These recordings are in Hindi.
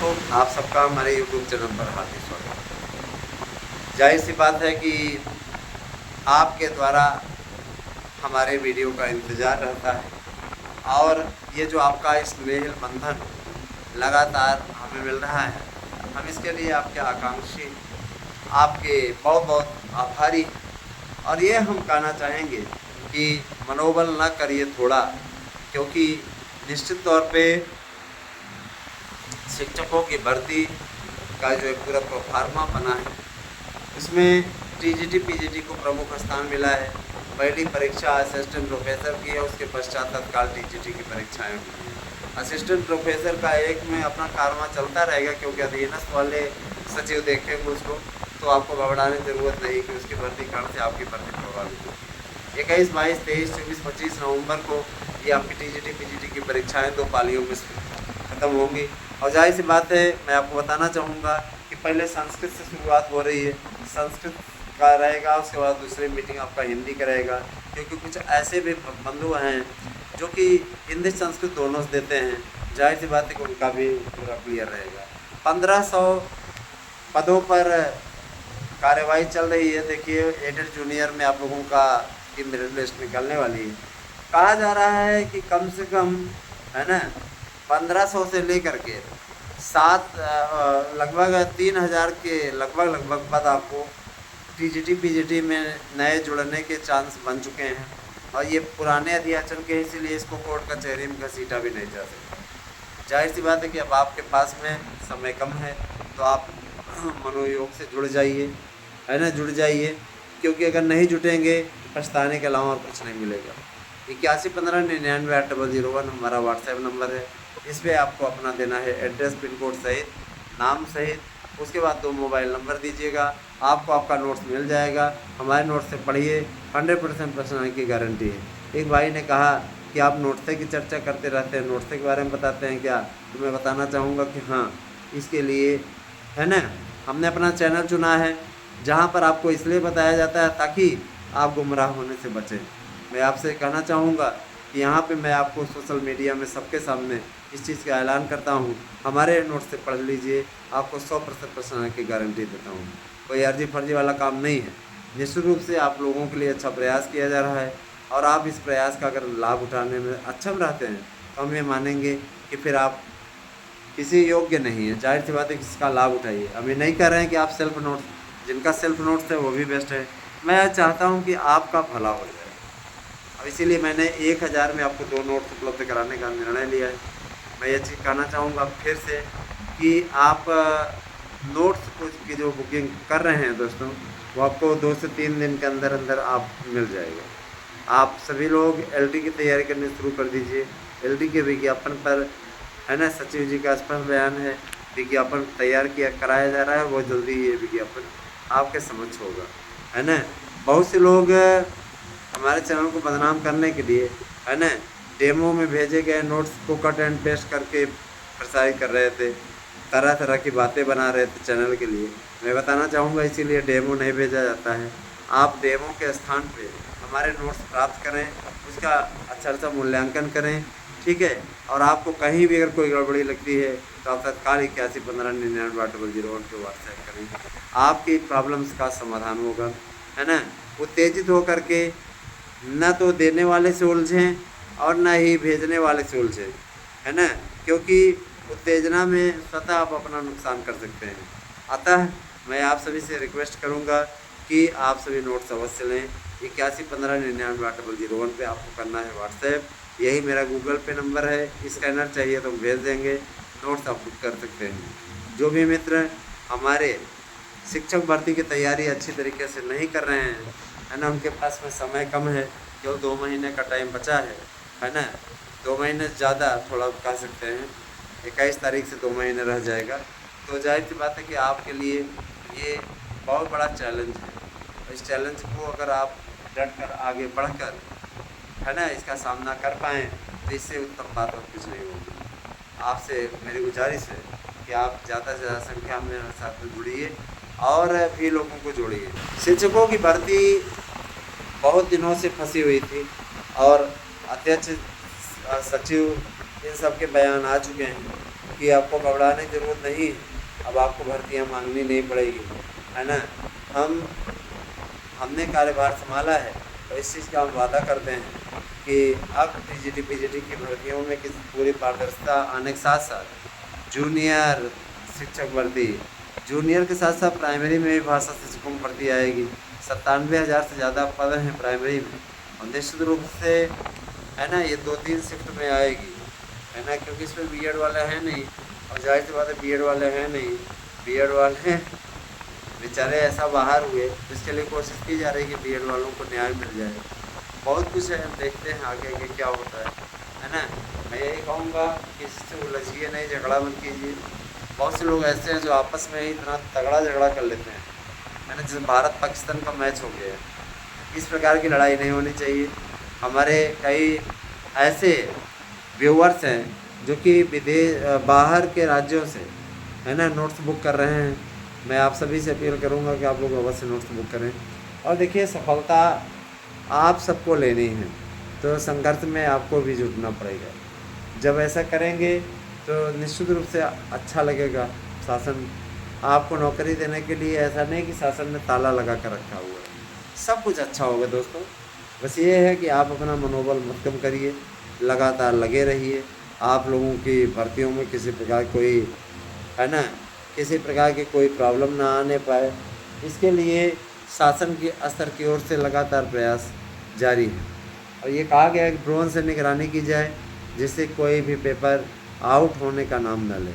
आप सबका हमारे यूट्यूब चैनल पर हार्दिक स्वागत। जाहिर सी बात है कि आपके द्वारा हमारे वीडियो का इंतज़ार रहता है और ये जो आपका स्नेह बंधन लगातार हमें मिल रहा है, हम इसके लिए आपके आकांक्षी, आपके बहुत बहुत आभारी। और ये हम कहना चाहेंगे कि मनोबल न करिए थोड़ा, क्योंकि निश्चित तौर पे शिक्षकों की भर्ती का जो एक पूरा प्रोफार्मा बना है, उसमें टीजीटी पीजीटी को प्रमुख स्थान मिला है। पहली परीक्षा असिस्टेंट प्रोफेसर की है, उसके पश्चात तत्काल टीजीटी की परीक्षाएं हुई हैं। असिस्टेंट प्रोफेसर का एक में अपना कारवा चलता रहेगा, क्योंकि अधीनस्थ वाले सचिव देखेंगे उसको, तो आपको घबराने की ज़रूरत नहीं कि उसकी भर्ती कारण से आपकी भर्ती प्रभावित होगी। 21, 22, 23, 24, 25 नवंबर को ये आपकी टीजीटी पीजीटी की परीक्षाएं 2 पालियों में ख़त्म होंगी। और जाहिर सी बात है, मैं आपको बताना चाहूँगा कि पहले संस्कृत से शुरुआत हो रही है, संस्कृत का रहेगा, उसके बाद दूसरी मीटिंग आपका हिंदी का रहेगा, क्योंकि कुछ ऐसे भी बंधु हैं जो कि हिंदी संस्कृत दोनों से देते हैं। जाहिर सी बात है कि उनका भी पूरा क्लियर रहेगा। 1500 पदों पर कार्यवाही चल रही है। देखिए, एडेड जूनियर में आप लोगों का की मेरिट लिस्ट निकलने वाली है। कहा जा रहा है कि कम से कम, है ना, 1500 से लेकर के लगभग 3000 के लगभग पद आपको टीजीटी पीजीटी में नए जुड़ने के चांस बन चुके हैं। और ये पुराने अध्याचन के, इसीलिए इसको कोर्ट कचहरी में घसीटा भी नहीं जा सकता। जाहिर सी बात है कि अब आपके पास में समय कम है, तो आप मनोयोग से जुड़ जाइए, है ना, जुड़ जाइए, क्योंकि अगर नहीं जुटेंगे पछताने के अलावा और कुछ नहीं मिलेगा। 8115998001 हमारा व्हाट्सएप नंबर है। इस पर आपको अपना देना है एड्रेस, पिन कोड सहित, नाम सहित, उसके बाद 2 मोबाइल नंबर दीजिएगा, आपको आपका नोट्स मिल जाएगा। हमारे नोट्स से पढ़िए, 100% प्रश्न आने की गारंटी है। एक भाई ने कहा कि आप नोट्स की चर्चा करते रहते हैं, नोट्स के बारे में बताते हैं क्या? तो मैं बताना चाहूँगा कि हाँ, इसके लिए, है ना, हमने अपना चैनल चुना है, जहाँ पर आपको इसलिए बताया जाता है ताकि आप गुमराह होने से बचें। मैं आपसे कहना चाहूँगा कि यहाँ पे मैं आपको सोशल मीडिया में सबके सामने इस चीज़ का ऐलान करता हूँ, हमारे नोट से पढ़ लीजिए, आपको 100% प्रश्न आने की गारंटी देता हूँ। कोई अर्जी फर्जी वाला काम नहीं है। निश्चित रूप से आप लोगों के लिए अच्छा प्रयास किया जा रहा है, और आप इस प्रयास का अगर लाभ उठाने में अक्षम रहते हैं, तो हम ये मानेंगे कि फिर आप किसी योग्य नहीं है। जाहिर सी बात है कि इसका लाभ उठाइए। हम ये नहीं कह रहे हैं कि आप सेल्फ नोट्स, जिनका सेल्फ नोट्स है वो भी बेस्ट है। मैं चाहता हूँ कि आपका भला हो जाए। अब इसीलिए मैंने 1000 में आपको 2 नोट्स उपलब्ध कराने का निर्णय लिया है। मैं ये चीज़ कहना चाहूँगा फिर से कि आप नोट्स की जो बुकिंग कर रहे हैं दोस्तों, वो आपको 2 से 3 दिन के अंदर अंदर आप मिल जाएगा। आप सभी लोग एलडी की तैयारी करनी शुरू कर दीजिए। एलडी के विज्ञापन पर, है ना, सचिव जी का स्पष्ट बयान है, विज्ञापन तैयार कराया जा रहा है, वो जल्दी ये विज्ञापन आपके समक्ष होगा, है ना। बहुत से लोग हमारे चैनल को बदनाम करने के लिए, है ना, डेमो में भेजे गए नोट्स को कट एंड पेस्ट करके प्रसारित कर रहे थे, तरह तरह की बातें बना रहे थे चैनल के लिए। मैं बताना चाहूँगा, इसीलिए डेमो नहीं भेजा जाता है। आप डेमो के स्थान पे हमारे नोट्स प्राप्त करें, उसका अच्छा सा मूल्यांकन करें, ठीक है। और आपको कहीं भी अगर कोई गड़बड़ी लगती है, तो आप तत्काल 8115998001 पे व्हाट्सएप करें, आपकी प्रॉब्लम्स का समाधान होगा, है ना। उत्तेजित होकर के न तो देने वाले से उलझें और न ही भेजने वाले से उलझें, है ना, क्योंकि उत्तेजना में स्वतः आप अपना नुकसान कर सकते हैं। अतः मैं आप सभी से रिक्वेस्ट करूंगा कि आप सभी नोट्स अवश्य लें। 8115998001 पे आपको करना है व्हाट्सएप, यही मेरा गूगल पे नंबर है। स्कैनर चाहिए तो भेज देंगे, नोट्स आप बुक कर सकते हैं। जो भी मित्र हमारे शिक्षक भर्ती की तैयारी अच्छी तरीके से नहीं कर रहे हैं, है ना, उनके पास में समय कम है, केवल 2 महीने का टाइम बचा है ना, 2 महीने से ज़्यादा थोड़ा कह सकते हैं, 21 तारीख से 2 महीने रह जाएगा। तो जाहिर सी बात है कि आपके लिए ये बहुत बड़ा चैलेंज है। इस चैलेंज को अगर आप डट कर आगे बढ़कर, है ना, इसका सामना कर पाएँ, तो इससे उत्तम बात और कुछ नहीं होगी। आपसे मेरी गुजारिश है कि आप ज़्यादा से ज़्यादा संख्या में मेरे साथ में जुड़िए और भी लोगों को जोड़िए। शिक्षकों की भर्ती बहुत दिनों से फंसी हुई थी, और अध्यक्ष, सचिव, इन सब के बयान आ चुके हैं कि आपको घबराने की ज़रूरत नहीं है, अब आपको भर्तियाँ मांगनी नहीं पड़ेगी, है ना। हमने कार्यभार संभाला है और इस चीज़ का हम वादा करते हैं कि अब टीजीटी पीजीटी की भर्तियों में किस पूरी पारदर्शिता आने के साथ साथ जूनियर शिक्षक भर्ती, जूनियर के साथ साथ प्राइमरी में भी भाषा शिक्षकों की भर्ती आएगी। 97,000 से ज़्यादा पद हैं प्राइमरी में, और निश्चित रूप से, है ना, ये 2-3 शिफ्ट में आएगी, है ना, क्योंकि इसमें बीएड वाले हैं नहीं, और जाहिर सी बात है बीएड वाले हैं नहीं, बीएड वाले बेचारे ऐसा बाहर हुए, इसके लिए कोशिश की जा रही है कि बीएड वालों को न्याय मिल जाए। बहुत कुछ है, देखते हैं आगे आगे क्या होता है ना। मैं यही कहूँगा कि इससे उलझिए नहीं, झगड़ा मत कीजिए। बहुत से लोग ऐसे हैं जो आपस में ही इतना तगड़ा झगड़ा कर लेते हैं, है ना, जैसे भारत पाकिस्तान का मैच हो गया है। इस प्रकार की लड़ाई नहीं होनी चाहिए। हमारे कई ऐसे व्यूअर्स हैं जो कि बाहर के राज्यों से, है ना, नोट्स बुक कर रहे हैं। मैं आप सभी से अपील करूंगा कि आप लोग अवश्य नोट्स बुक करें। और देखिए, सफलता आप सबको लेनी है, तो संघर्ष में आपको भी जुटना पड़ेगा। जब ऐसा करेंगे तो निश्चित रूप से अच्छा लगेगा। शासन आपको नौकरी देने के लिए, ऐसा नहीं कि शासन ने ताला लगा कर रखा हुआ है, सब कुछ अच्छा होगा दोस्तों। बस ये है कि आप अपना मनोबल मत कम करिए, लगातार लगे रहिए। आप लोगों की भर्तियों में किसी प्रकार कोई, है ना, किसी प्रकार की कोई प्रॉब्लम ना आने पाए, इसके लिए शासन के स्तर की ओर से लगातार प्रयास जारी है। और ये कहा गया है कि ड्रोन से निगरानी की जाए, जिससे कोई भी पेपर आउट होने का नाम न ले।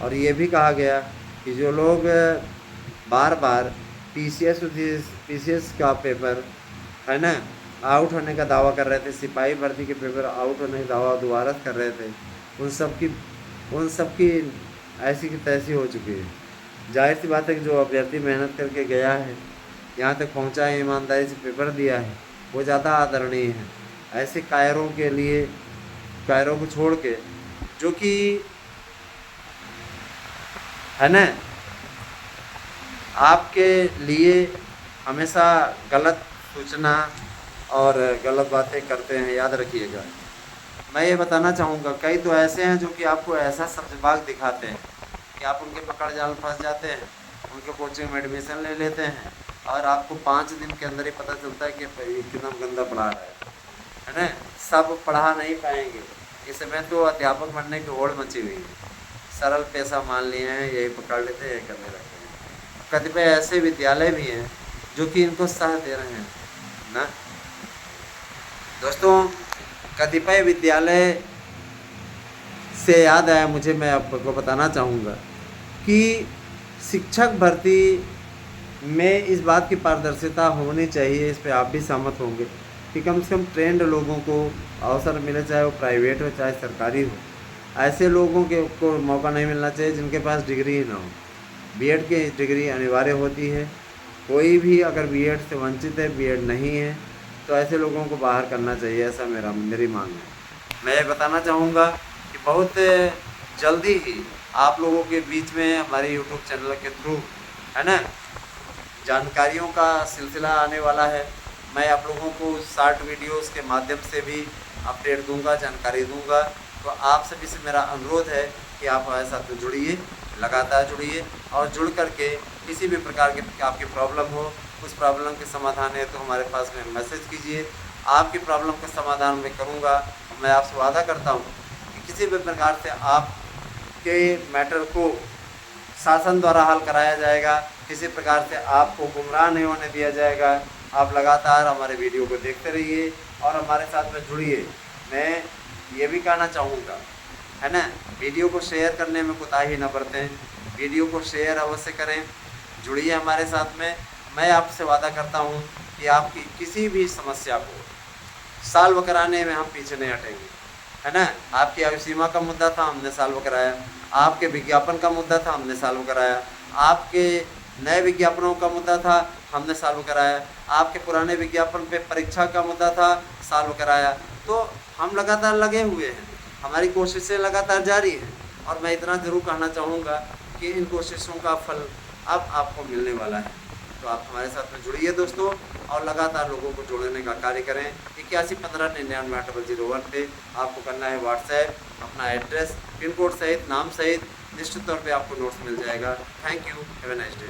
और ये भी कहा गया कि जो लोग बार बार पीसीएस का पेपर, है ना, आउट होने का दावा कर रहे थे, सिपाही भर्ती के पेपर आउट होने का दावा दोबारा कर रहे थे, उन सब की ऐसी की तैसी हो चुकी है। जाहिर सी बात है कि जो अभ्यर्थी मेहनत करके गया है, यहाँ तक पहुँचा है, ईमानदारी से पेपर दिया है, वो ज़्यादा आदरणीय है। ऐसे कायरों के लिए, कायरों को छोड़ के, जो कि, है ना, आपके लिए हमेशा गलत सूचना और गलत बातें करते हैं, याद रखिएगा। मैं ये बताना चाहूँगा, कई तो ऐसे हैं जो कि आपको ऐसा सब्जबाग दिखाते हैं कि आप उनके पकड़ जाल फंस जाते हैं, उनके कोचिंग में एडमिशन ले लेते हैं, और आपको 5 दिन के अंदर ही पता चलता है कि कितना गंदा पढ़ा रहा है ना। सब पढ़ा नहीं पाएंगे। इस समय तो अध्यापक बनने की होड़ मची हुई है, सरल पैसा मान लिए हैं, यही पकड़ लेते हैं, यही करने लगते हैं। कतिपय ऐसे विद्यालय भी हैं जो कि इनको साथ दे रहे हैं ना दोस्तों। कतिपय विद्यालय से याद आया मुझे, मैं आपको बताना चाहूँगा कि शिक्षक भर्ती में इस बात की पारदर्शिता होनी चाहिए, इस पे आप भी सहमत होंगे कि कम से कम ट्रेंड लोगों को अवसर मिले, चाहे वो प्राइवेट हो चाहे सरकारी हो। ऐसे लोगों के को मौका नहीं मिलना चाहिए जिनके पास डिग्री ही ना हो। बीएड की डिग्री अनिवार्य होती है। कोई भी अगर बीएड से वंचित है, बीएड नहीं है, तो ऐसे लोगों को बाहर करना चाहिए, ऐसा मेरी मांग है। मैं ये बताना चाहूँगा कि बहुत जल्दी ही आप लोगों के बीच में हमारे यूट्यूब चैनल के थ्रू, है ना, जानकारियों का सिलसिला आने वाला है। मैं आप लोगों को शॉर्ट वीडियोस के माध्यम से भी अपडेट दूंगा, जानकारी दूंगा। तो आप सभी से मेरा अनुरोध है कि आप हमारे साथ जुड़िए, लगातार जुड़िए, और जुड़ करके किसी भी प्रकार की आपकी प्रॉब्लम हो, उस प्रॉब्लम के समाधान है तो हमारे पास में मैसेज कीजिए। आपकी प्रॉब्लम का समाधान मैं करूँगा। मैं आपसे वादा करता हूँ कि किसी भी प्रकार से आपके मैटर को शासन द्वारा हल कराया जाएगा, किसी प्रकार से आपको गुमराह नहीं होने दिया जाएगा। आप लगातार हमारे वीडियो को देखते रहिए और हमारे साथ में जुड़िए। मैं ये भी कहना चाहूँगा, है ना, वीडियो को शेयर करने में कोताही न बरतें, वीडियो को शेयर अवश्य करें, जुड़िए हमारे साथ में। मैं आपसे वादा करता हूँ कि आपकी किसी भी समस्या को सॉल्व कराने में हम पीछे नहीं हटेंगे, है ना। आपकी आयु सीमा का मुद्दा था, हमने सॉल्व कराया। आपके विज्ञापन का मुद्दा था, हमने सॉल्व कराया। आपके नए विज्ञापनों का मुद्दा था, हमने सॉल्व कराया। आपके पुराने विज्ञापन पे परीक्षा का मुद्दा था, सॉल्व कराया। तो हम लगातार लगे हुए हैं, हमारी कोशिशें लगातार जारी हैं। और मैं इतना ज़रूर कहना चाहूँगा कि इन कोशिशों का फल अब आपको मिलने वाला है। तो आप हमारे साथ में जुड़िए दोस्तों, और लगातार लोगों को जोड़ने का कार्य करें। 8115998001 पे आपको करना है व्हाट्सएप, अपना एड्रेस, पिन कोड सहित, नाम सहित, निश्चित तौर पे आपको नोट्स मिल जाएगा। Thank you, have a nice day.